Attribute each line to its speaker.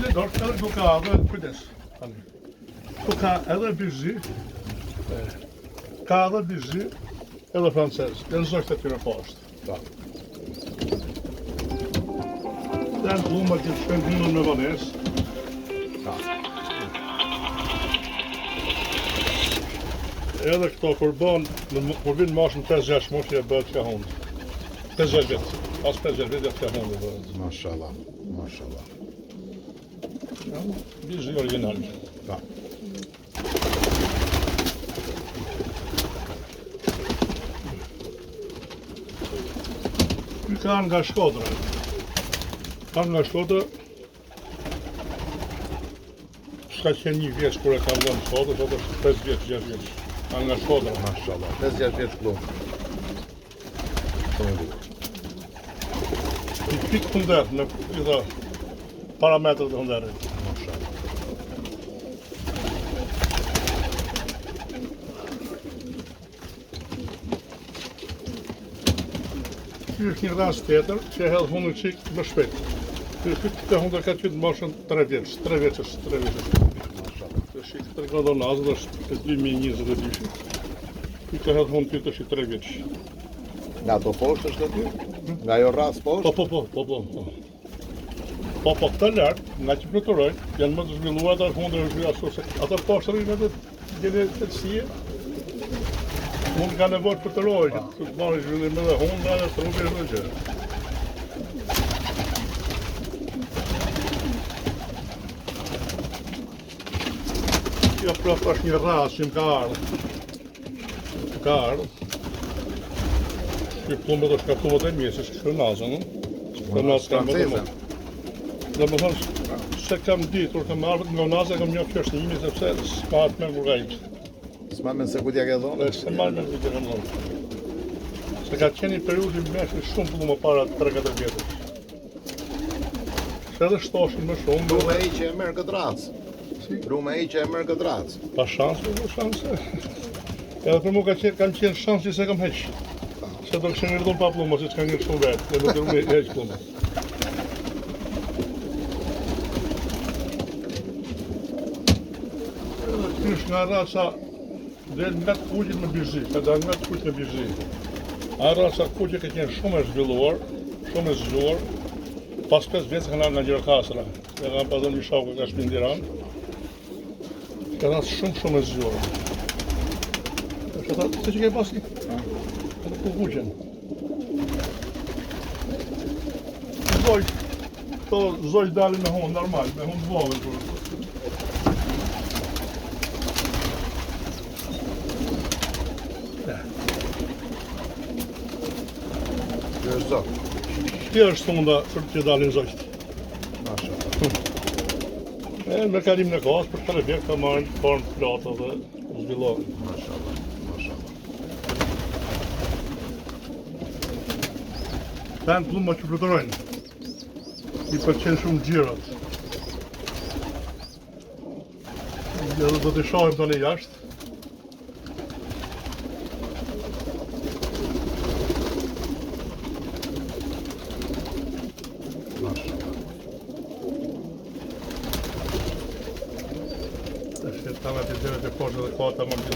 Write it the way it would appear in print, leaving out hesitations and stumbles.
Speaker 1: familje dorë, edhe këtu ka edhe, kujdes. Këtu ka edhe bizhi, ka edhe bizhi, edhe francez. Janë zogët e tyre poshtë. Janë plumët që shkojnë dhunën me vanesë. Edhe këto kur vinë mashën 5-6 moshë e bëhet ka hundë. 5-6 vjetë, pas 5-6 vjetë ka hundë bëhet.
Speaker 2: Mashallah, mashallah.
Speaker 1: Bizhi original.
Speaker 2: Ta.
Speaker 1: Ky kanë nga Shkodra. Kanë nga Shkodra. S'ka qenë 1 vjeç kur e kam vënë sot, sot është 5 vjeç, 6 vjeç. Kanë nga Shkodra.
Speaker 2: Mashallah. 5-6 vjeç plum.
Speaker 1: I pikë hundet në parametrët e hunderit.
Speaker 2: Mashallah.
Speaker 1: Ky është një rast tjetër që e hedh hundën qik më shpejt. Këtë hundër ka qytë moshën 3 vjeç, 3 vjeçës. Të shikë të grodonazë është të 2022. Ky ka hedh hundë qytë është i 3 vjeç.
Speaker 2: Nga ato poshtë është aty? Nga ajo ras poshtë?
Speaker 1: Po, këta lartë, nga që fluturojnë, janë më të zhvilluar ato hundër është ashtu se ata poshtë rrinë të gjene të tësie. Mund ka nevojë të fluturojë, që të marrë zhvillim edhe hundra dhe trupi edhe gjë. Kjo prapë është një ras që më ka ardhë. Ky plumbët është kartumet e mjesë, është shkërnazën,
Speaker 2: Franceze.
Speaker 1: Dhe më thënë, se kam ditur, kam ardhët nga nazë, kam një kjo është një imi, sepse s'ka atë me burgajt.
Speaker 2: S'ma me se ku t'ja ke dhonë?
Speaker 1: Dhe se marrë me kujtë e kam dhonë. Se ka qenë një periudhë i meshë shumë plumë para 3-4 vjetës. Se edhe shtoshin më shumë.
Speaker 2: Rume e që e merë këtë racë. Rume e që e merë këtë racë.
Speaker 1: Pa shansë, pa shansë. Edhe për mu kam qenë shansë që se kam heqë. Se do kështë ngërëdhën pa plumë, si që ka ngërë shumë vetë, dhe më të rume heqë plumë. Ky është nga raca dhe nga të kuqit me bizhi, ka da nga të kuqit me bizhi. A raca kuqit ka qenë shumë e zhvilluar, shumë e zhvilluar. Pas 5 vjetë kanë ardhur nga Gjirokastra, dhe kanë pasur një shaku ka shpinë Tiranë. Ka raca shumë e zhvilluar. Është ata, se që ke pasi? Ata ku kuqen. Zoj dalin me hundë normal, me hundë vogël kur.
Speaker 2: Kjo është zot.
Speaker 1: Kjo është hunda për që dalin zogjt.
Speaker 2: Mashallah.
Speaker 1: Me kalim në kohës, për 3 vjetë ka marrën formë plata dhe zhvillohen.
Speaker 2: Mashallah. Mashallah.
Speaker 1: Tanë pluma që fluturojnë. I përqenë shumë gjirat. Dhe do të shohim të në jashtë. Është të tamë të gjërat e poshtë dhe kota më të